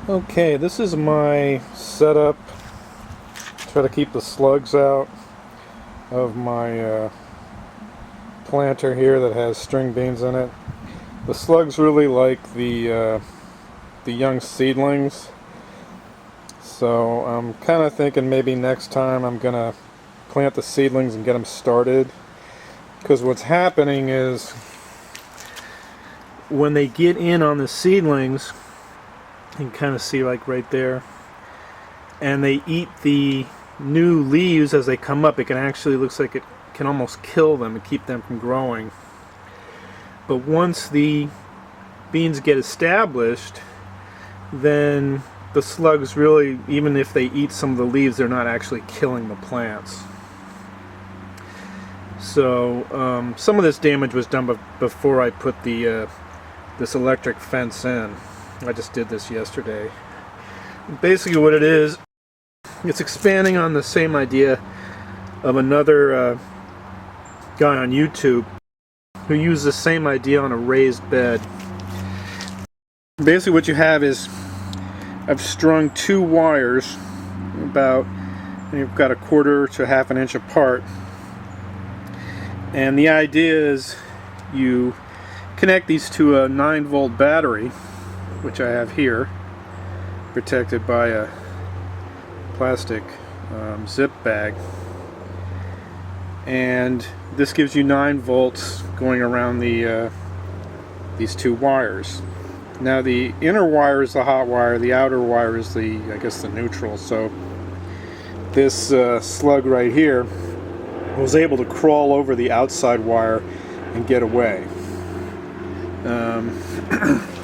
Okay, this is my setup. Try to keep the slugs out of my planter here that has string beans in it. The slugs really like the young seedlings, so I'm kind of thinking maybe next time I'm gonna plant the seedlings and get them started, because what's happening is when they get in on the seedlings, you can kind of see like right there, and they eat the new leaves as they come up. It can actually, looks like it can almost kill them and keep them from growing. But once the beans get established, then the slugs really, even if they eat some of the leaves, they're not actually killing the plants. So some of this damage was done before I put the this electric fence in. I just did this yesterday. Basically what it is, it's expanding on the same idea of another guy on YouTube who used the same idea on a raised bed. Basically what you have is, I've strung two wires about, and you've got a quarter to half an inch apart, and the idea is you connect these to a 9-volt battery, which I have here, protected by a plastic zip bag, and this gives you 9 volts going around the these two wires. Now the inner wire is the hot wire, the outer wire is the, I guess, the neutral. So this slug right here was able to crawl over the outside wire and get away.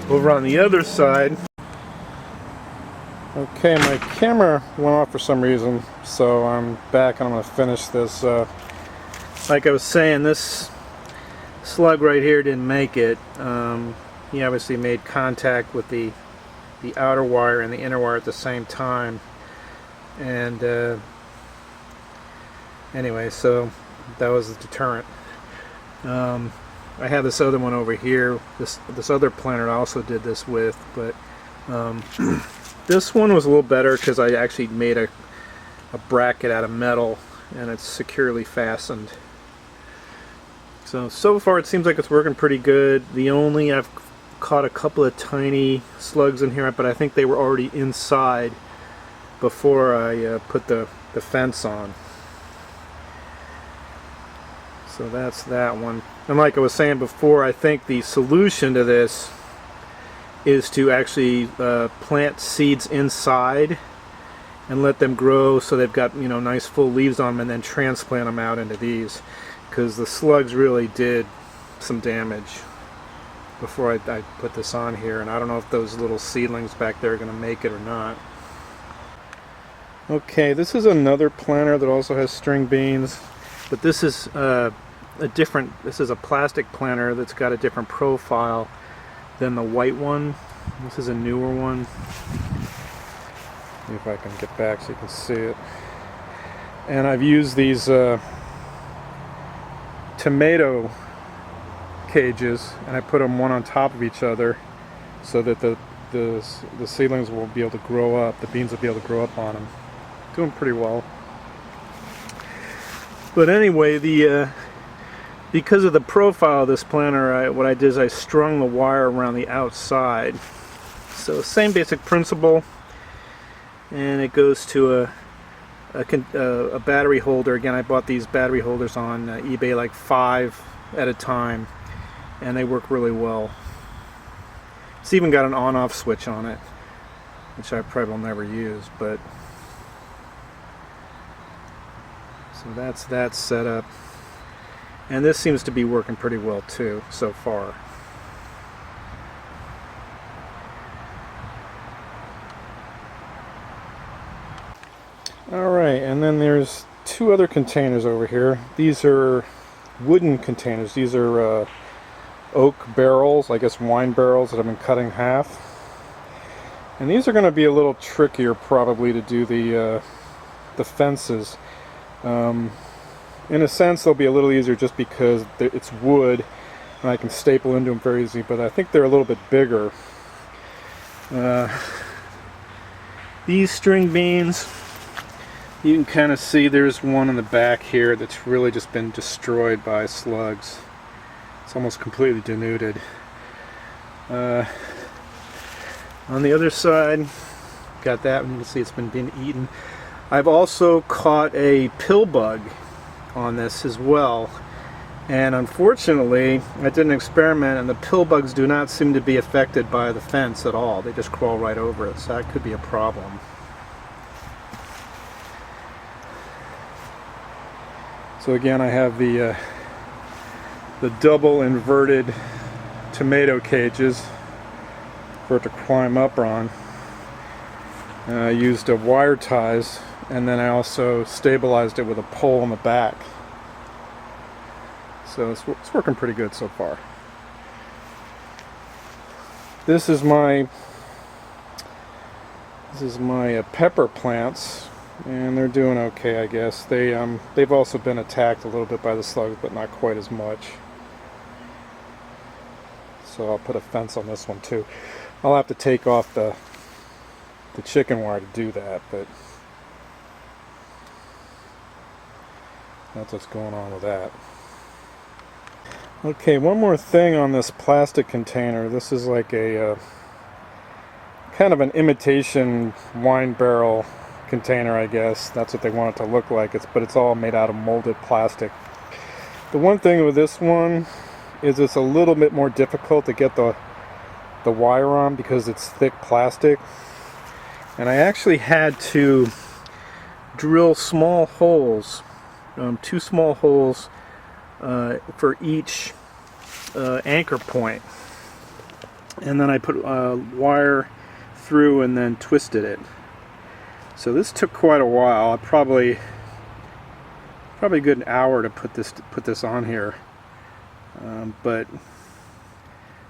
Over on the other side, okay, my camera went off for some reason, so I'm back and I'm going to finish this. Like I was saying, this slug right here didn't make it. He obviously made contact with the outer wire and the inner wire at the same time, and anyway, so that was the deterrent. I have this other one over here, this other planter I also did this with, but this one was a little better because I actually made a bracket out of metal and it's securely fastened. So far it seems like it's working pretty good. I've caught a couple of tiny slugs in here, but I think they were already inside before I put the fence on. So that's that one. And like I was saying before, I think the solution to this is to actually plant seeds inside and let them grow so they've got, you know, nice full leaves on them, and then transplant them out into these, because the slugs really did some damage before I put this on here, and I don't know if those little seedlings back there are going to make it or not. Okay, this is another planter that also has string beans, but this is this is a plastic planter that's got a different profile than the white one. This is a newer one. See if I can get back so you can see it. And I've used these tomato cages, and I put them one on top of each other so that the seedlings will be able to grow up, the beans will be able to grow up on them. Doing pretty well. But anyway, because of the profile of this planter, what I did is I strung the wire around the outside. So same basic principle, and it goes to a battery holder. Again, I bought these battery holders on eBay, like 5 at a time, and they work really well. It's even got an on-off switch on it, which I probably will never use, but so that's that setup. And this seems to be working pretty well too so far. Alright, and then there's 2 other containers over here. These are wooden containers. These are oak barrels, I guess wine barrels that I've been cut in half. And these are going to be a little trickier probably to do the fences. In a sense they'll be a little easier just because it's wood and I can staple into them very easily, but I think they're a little bit bigger. These string beans, you can kind of see there's one in the back here that's really just been destroyed by slugs. It's almost completely denuded. On the other side, got that one. You can see it's been being eaten. I've also caught a pill bug on this as well. And unfortunately, I did an experiment, and the pill bugs do not seem to be affected by the fence at all. They just crawl right over it, so that could be a problem. So again, I have the double inverted tomato cages for it to climb up on. I used a wire ties, and then I also stabilized it with a pole in the back. So it's working pretty good so far. This is my pepper plants, and they're doing okay, I guess. They've also been attacked a little bit by the slugs, but not quite as much. So I'll put a fence on this one too. I'll have to take off the chicken wire to do that, but that's what's going on with that. Okay, one more thing on this plastic container. This is like a kind of an imitation wine barrel container, I guess. That's what they want it to look like. But it's all made out of molded plastic. The one thing with this one is it's a little bit more difficult to get the wire on because it's thick plastic. And I actually had to drill small holes, 2 small holes for each anchor point, and then I put wire through and then twisted it. So this took quite a while. Probably a good hour to put this on here. But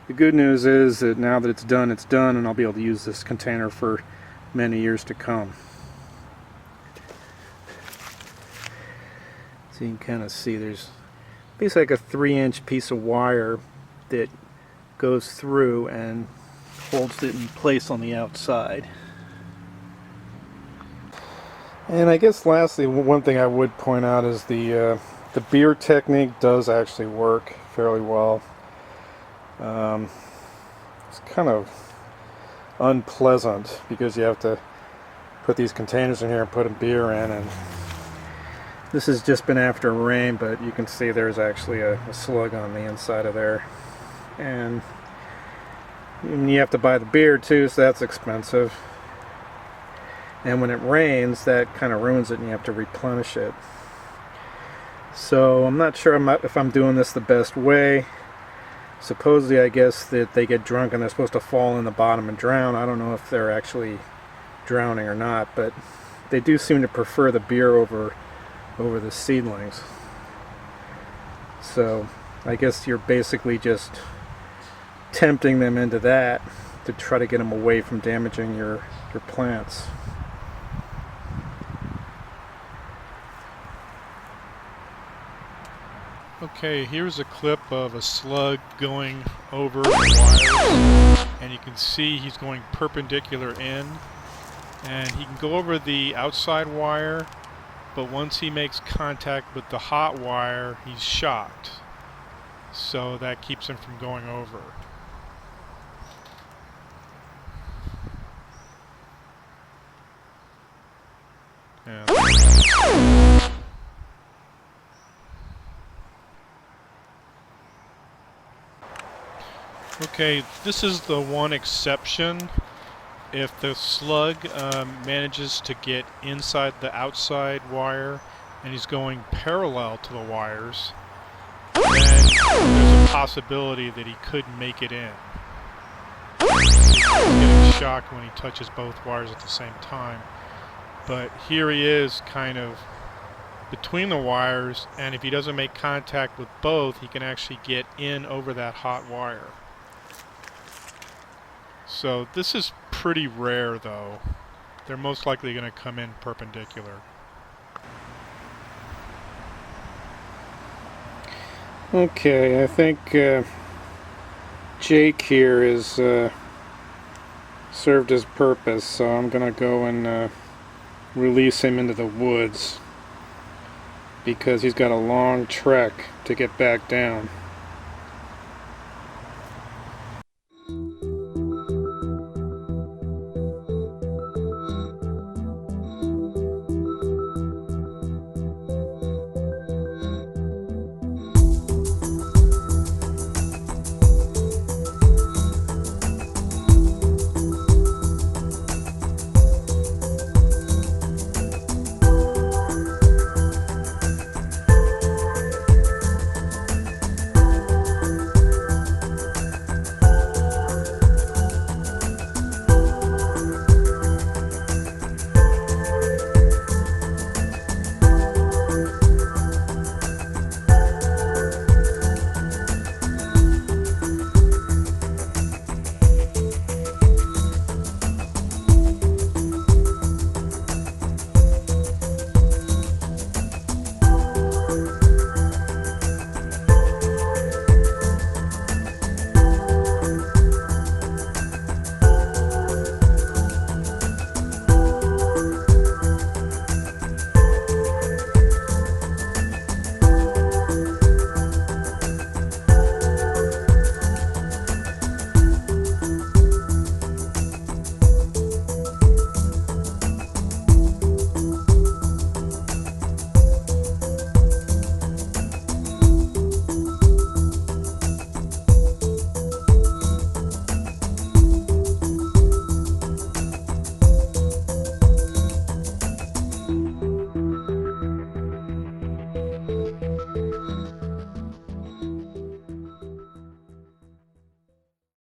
the good news is that now that it's done, and I'll be able to use this container for many years to come. So you can kind of see there's basically like a 3-inch piece of wire that goes through and holds it in place on the outside. And I guess lastly, one thing I would point out is the beer technique does actually work fairly well. It's kind of unpleasant because you have to put these containers in here and put a beer in, and this has just been after rain, but you can see there's actually a slug on the inside of there. And you have to buy the beer too, so that's expensive. And when it rains, that kind of ruins it and you have to replenish it. So I'm not sure if I'm doing this the best way. Supposedly, I guess that they get drunk and they're supposed to fall in the bottom and drown. I don't know if they're actually drowning or not, but they do seem to prefer the beer over the seedlings. So I guess you're basically just tempting them into that to try to get them away from damaging your plants. Okay, here's a clip of a slug going over the wires, and you can see he's going perpendicular in, and he can go over the outside wire, but once he makes contact with the hot wire, he's shocked. So that keeps him from going over. Yeah. Okay, this is the one exception. If the slug manages to get inside the outside wire and he's going parallel to the wires, then there's a possibility that he could make it in. He's getting shocked when he touches both wires at the same time. But here he is kind of between the wires, and if he doesn't make contact with both, he can actually get in over that hot wire. So this is pretty rare, though. They're most likely going to come in perpendicular. Okay, I think Jake here is served his purpose, so I'm gonna go and release him into the woods because he's got a long trek to get back down.